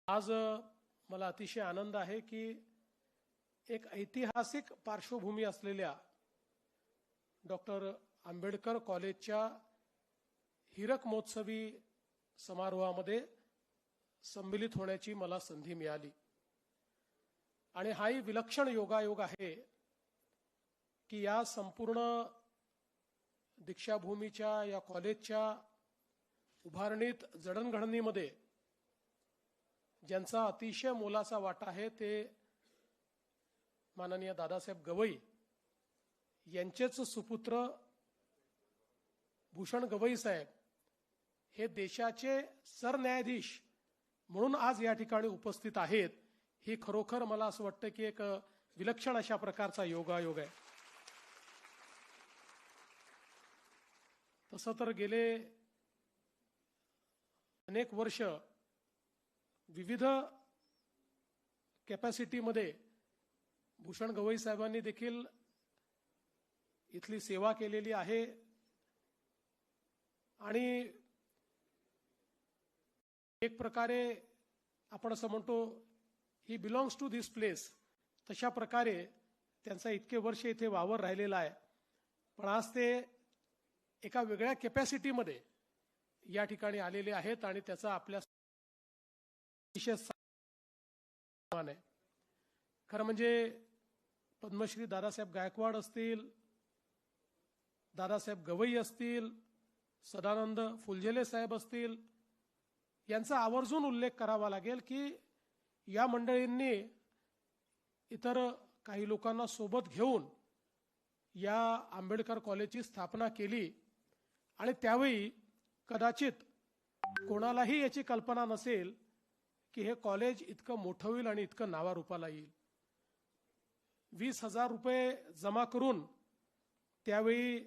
आज मला अतिशय आनंद आहे की एक ऐतिहासिक पार्श्वभूमी असलेल्या डॉक्टर आंबेडकर कॉलेजच्या हीरक महोत्सवी समारोहामध्ये सम्मिलित होण्याची मला संधी मिळाली आणि हाही विलक्षण योगायोग आहे की या संपूर्ण दीक्षाभूमीच्या या कॉलेजच्या उभारणीत जडणघडणीमध्ये ज्यांचा अतिशय मोलाचा वाटा आहे ते माननीय दादासाहेब गवई यांचेच सुपुत्र भूषण गवई साहेब हे देशाचे सरन्यायाधीश म्हणून आज या ठिकाणी उपस्थित आहेत। ही खरोखर मला असं वाटतं की एक विलक्षण अशा प्रकारचा योगायोग आहे। तसं तर गेले अनेक वर्ष विविध कॅपॅसिटीमध्ये भूषण गवई साहेबांनी देखील इथली सेवा केलेली आहे आणि एक प्रकारे आपण असं म्हणतो ही बिलॉंग्स टू धिस प्लेस, तशा प्रकारे त्यांचा इतके वर्ष इथे वावर राहिलेला आहे। पण आज ते एका वेगळ्या कॅपॅसिटीमध्ये या ठिकाणी आलेले आहेत आणि त्याचा आपल्या विशेष मान आहे। खरं म्हणजे पद्मश्री दादासाहेब गायकवाड असतील, दादासाहेब गवई असतील, सदानंद फुलझेले साहेब असतील, यांचा आवर्जून उल्लेख करावा लागेल की या मंडळींनी इतर काही लोकांना सोबत घेऊन या आंबेडकर कॉलेजची स्थापना केली आणि त्यावेळी कदाचित कोणालाही याची कल्पना नसेल की हे कॉलेज इतकं मोठं होईल आणि इतकं नावारूपाला येईल। 20,000 रुपये जमा करून त्यावेळी